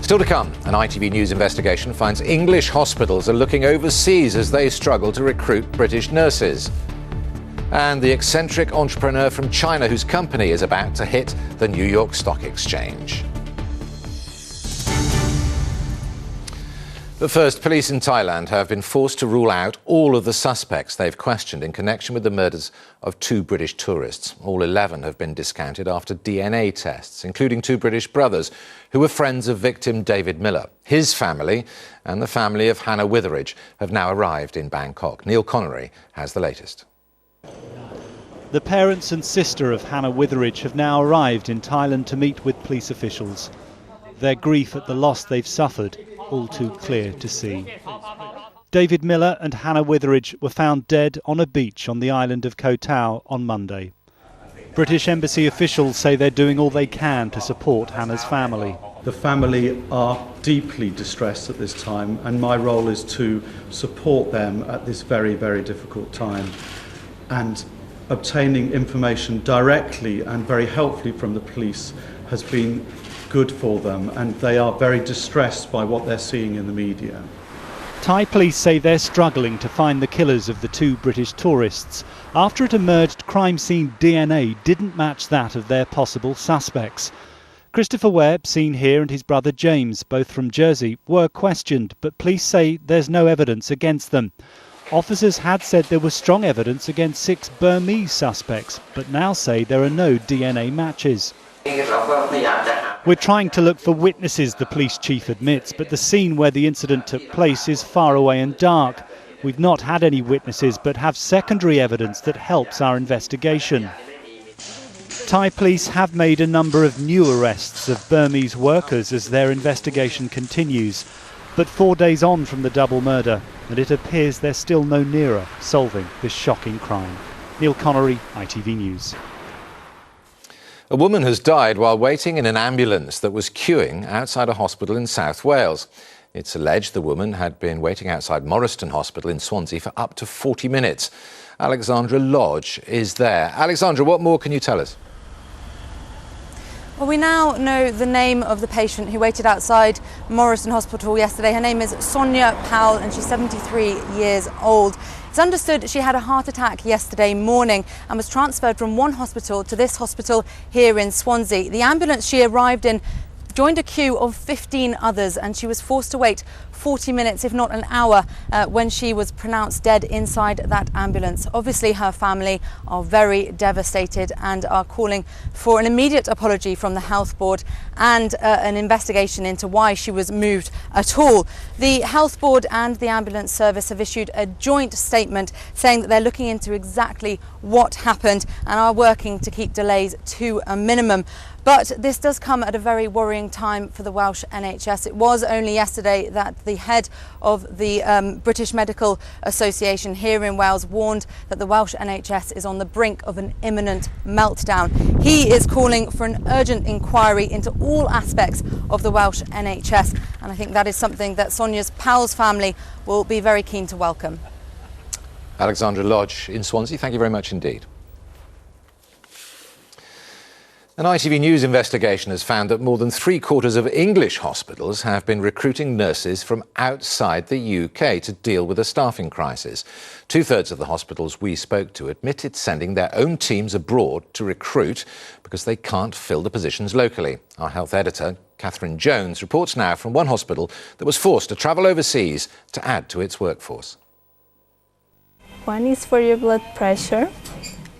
Still to come, an ITV News investigation finds English hospitals are looking overseas as they struggle to recruit British nurses. And the eccentric entrepreneur from China whose company is about to hit the New York Stock Exchange. But first, police in Thailand have been forced to rule out all of the suspects they've questioned in connection with the murders of 2 British tourists. All 11 have been discounted after DNA tests, including 2 British brothers who were friends of victim David Miller. His family and the family of Hannah Witheridge have now arrived in Bangkok. Neil Connery has the latest. The parents and sister of Hannah Witheridge have now arrived in Thailand to meet with police officials. Their grief at the loss they've suffered all too clear to see. David Miller and Hannah Witheridge were found dead on a beach on the island of Koh Tao on Monday. British embassy officials say they're doing all they can to support Hannah's family. The family are deeply distressed at this time, and my role is to support them at this very, very difficult time. And obtaining information directly and very helpfully from the police has been good for them, and they are very distressed by what they're seeing in the media. Thai police say they're struggling to find the killers of the 2 British tourists after it emerged crime scene DNA didn't match that of their possible suspects. Christopher Webb, seen here, and his brother James, both from Jersey, were questioned, but police say there's no evidence against them. Officers had said there was strong evidence against 6 Burmese suspects, but now say there are no DNA matches. We're trying to look for witnesses, the police chief admits, but the scene where the incident took place is far away and dark. We've not had any witnesses, but have secondary evidence that helps our investigation. Thai police have made a number of new arrests of Burmese workers as their investigation continues, but 4 days on from the double murder, and it appears they're still no nearer solving this shocking crime. Neil Connery, ITV News. A woman has died while waiting in an ambulance that was queuing outside a hospital in South Wales. It's alleged the woman had been waiting outside Morriston Hospital in Swansea for up to 40 minutes. Alexandra Lodge is there. Alexandra, what more can you tell us? Well, we now know the name of the patient who waited outside Morriston Hospital yesterday. Her name is Sonia Powell and she's 73 years old. It's understood she had a heart attack yesterday morning and was transferred from one hospital to this hospital here in Swansea. The ambulance she arrived in joined a queue of 15 others and she was forced to wait 40 minutes, if not an hour, when she was pronounced dead inside that ambulance. Obviously, her family are very devastated and are calling for an immediate apology from the Health Board and an investigation into why she was moved at all. The Health Board and the ambulance service have issued a joint statement saying that they're looking into exactly what happened and are working to keep delays to a minimum. But this does come at a very worrying time for the Welsh NHS. It was only yesterday that the head of the British Medical Association here in Wales warned that the Welsh NHS is on the brink of an imminent meltdown. He is calling for an urgent inquiry into all aspects of the Welsh NHS, and I think that is something that Sonia Powell's family will be very keen to welcome. Alexandra Lodge in Swansea, thank you very much indeed. An ITV News investigation has found that more than 3/4 of English hospitals have been recruiting nurses from outside the UK to deal with a staffing crisis. 2/3 of the hospitals we spoke to admitted sending their own teams abroad to recruit because they can't fill the positions locally. Our health editor, Catherine Jones, reports now from one hospital that was forced to travel overseas to add to its workforce. One is for your blood pressure.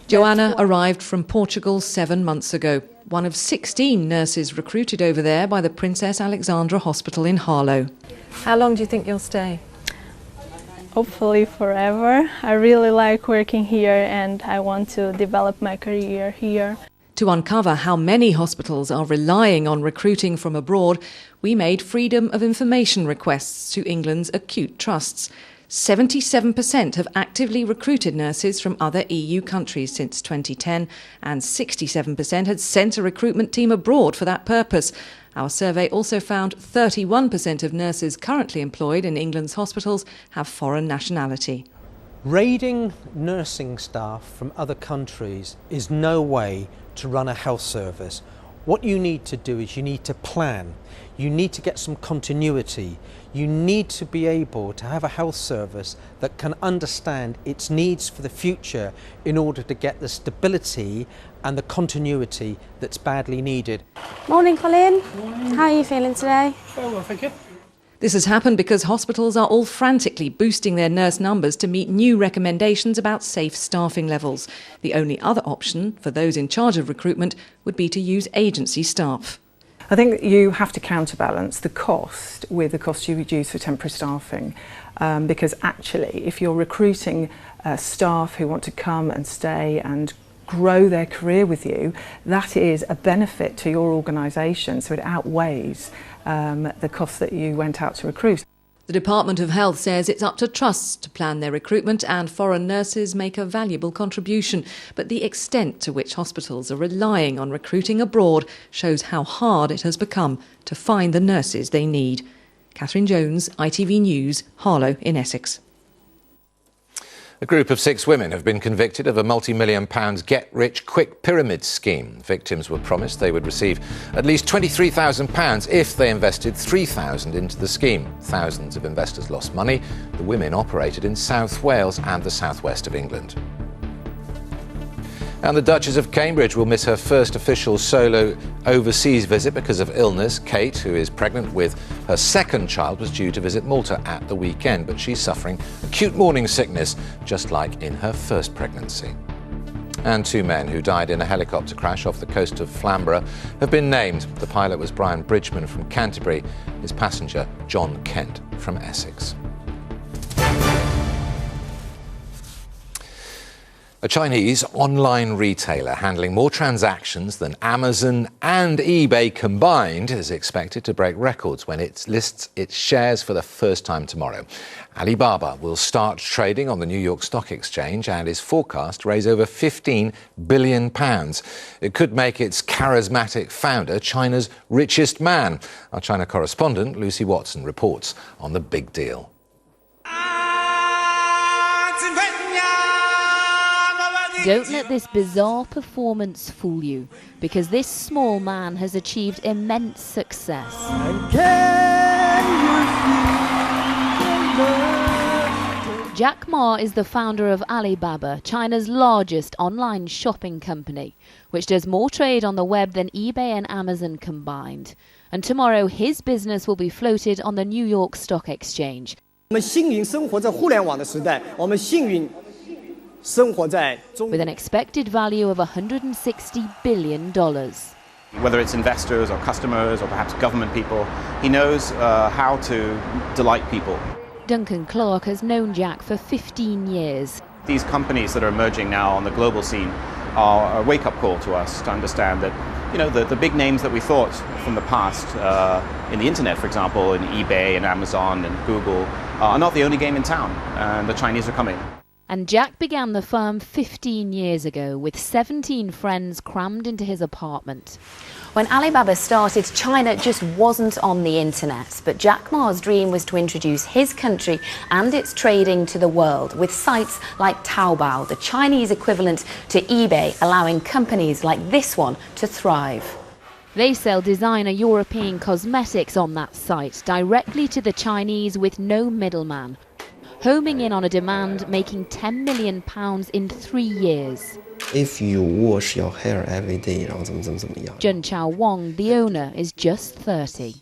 Joanna arrived from Portugal 7 months ago, one of 16 nurses recruited over there by the Princess Alexandra Hospital in Harlow. How long do you think you'll stay? Hopefully forever. I really like working here and I want to develop my career here. To uncover how many hospitals are relying on recruiting from abroad, we made freedom of information requests to England's acute trusts. 77% have actively recruited nurses from other EU countries since 2010, and 67% had sent a recruitment team abroad for that purpose. Our survey also found 31% of nurses currently employed in England's hospitals have foreign nationality. Raiding nursing staff from other countries is no way to run a health service. What you need to do is you need to plan. You need to get some continuity. You need to be able to have a health service that can understand its needs for the future in order to get the stability and the continuity that's badly needed. Morning, Colin. Morning. How are you feeling today? Very well, thank you. This has happened because hospitals are all frantically boosting their nurse numbers to meet new recommendations about safe staffing levels. The only other option for those in charge of recruitment would be to use agency staff. I think you have to counterbalance the cost with the cost you reduce for temporary staffing, because actually if you're recruiting staff who want to come and stay and grow their career with you, that is a benefit to your organisation, so it outweighs the cost that you went out to recruit. The Department of Health says it's up to trusts to plan their recruitment, and foreign nurses make a valuable contribution. But the extent to which hospitals are relying on recruiting abroad shows how hard it has become to find the nurses they need. Catherine Jones, ITV News, Harlow in Essex. A group of 6 women have been convicted of a multi-million-pound get-rich-quick pyramid scheme. Victims were promised they would receive at least £23,000 if they invested £3,000 into the scheme. Thousands of investors lost money. The women operated in South Wales and the southwest of England. And the Duchess of Cambridge will miss her first official solo overseas visit because of illness. Kate, who is pregnant with her second child, was due to visit Malta at the weekend, but she's suffering acute morning sickness, just like in her first pregnancy. And 2 men who died in a helicopter crash off the coast of Flamborough have been named. The pilot was Brian Bridgman from Canterbury, his passenger John Kent from Essex. A Chinese online retailer handling more transactions than Amazon and eBay combined is expected to break records when it lists its shares for the first time tomorrow. Alibaba will start trading on the New York Stock Exchange and is forecast to raise over £15 billion. It could make its charismatic founder China's richest man. Our China correspondent Lucy Watson reports on the big deal. Don't let this bizarre performance fool you, because this small man has achieved immense success. Jack Ma is the founder of Alibaba, China's largest online shopping company, which does more trade on the web than eBay and Amazon combined. And tomorrow his business will be floated on the New York Stock Exchange. With an expected value of $160 billion. Whether it's investors or customers or perhaps government people, he knows how to delight people. Duncan Clark has known Jack for 15 years. These companies that are emerging now on the global scene are a wake-up call to us to understand that, you know, the big names that we thought from the past, in the internet, for example, in eBay and Amazon and Google, are not the only game in town, and the Chinese are coming. And Jack began the firm 15 years ago with 17 friends crammed into his apartment. When Alibaba started, China just wasn't on the internet. But Jack Ma's dream was to introduce his country and its trading to the world with sites like Taobao, the Chinese equivalent to eBay, allowing companies like this one to thrive. They sell designer European cosmetics on that site directly to the Chinese with no middleman, homing in on a demand making £10 million in 3 years. If you wash your hair every day, Zhen Chao Wang, the owner, is just 30.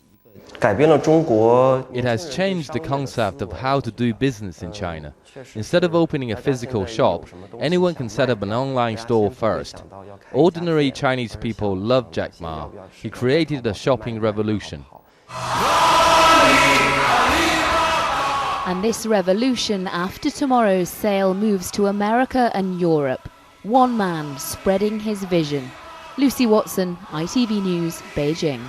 It has changed the concept of how to do business in China. Instead of opening a physical shop, anyone can set up an online store first. Ordinary Chinese people love Jack Ma. He created a shopping revolution. And this revolution, after tomorrow's sale, moves to America and Europe. One man spreading his vision. Lucy Watson, ITV News, Beijing.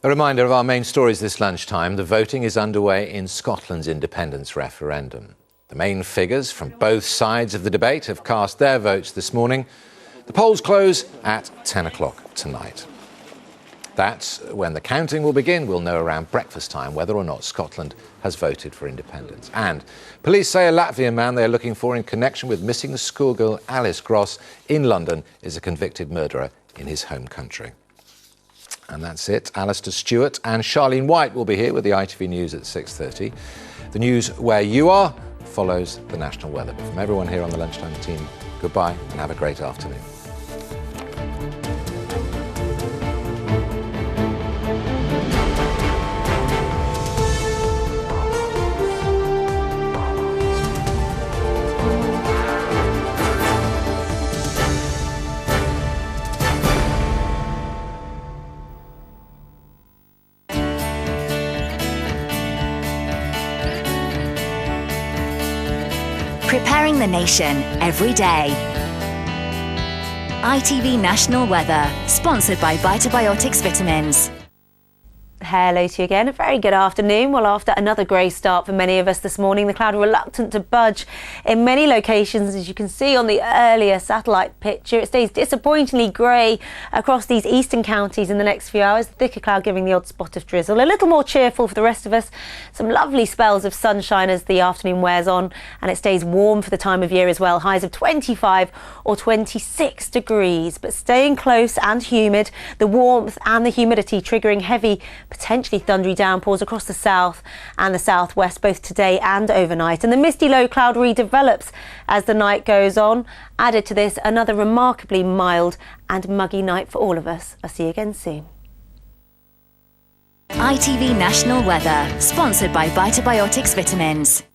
A reminder of our main stories this lunchtime. The voting is underway in Scotland's independence referendum. The main figures from both sides of the debate have cast their votes this morning. The polls close at 10 o'clock tonight. That's when the counting will begin. We'll know around breakfast time whether or not Scotland has voted for independence. And police say a Latvian man they are looking for in connection with missing the schoolgirl Alice Gross in London is a convicted murderer in his home country. And that's it. Alistair Stewart and Charlene White will be here with the ITV News at 6:30. The news where you are follows the national weather. But from everyone here on the Lunchtime team, goodbye and have a great afternoon. Preparing the nation every day. ITV National Weather, sponsored by Vitabiotics Vitamins. Hello to you again. A very good afternoon. Well, after another grey start for many of us this morning, the cloud are reluctant to budge in many locations, as you can see on the earlier satellite picture. It stays disappointingly grey across these eastern counties in the next few hours. The thicker cloud giving the odd spot of drizzle. A little more cheerful for the rest of us. Some lovely spells of sunshine as the afternoon wears on, and it stays warm for the time of year as well. Highs of 25 or 26 degrees, but staying close and humid. The warmth and the humidity triggering heavy, potentially thundery downpours across the south and the southwest both today and overnight. And the misty low cloud redevelops as the night goes on. Added to this, another remarkably mild and muggy night for all of us. I'll see you again soon. ITV National Weather, sponsored by Vitabiotics Vitamins.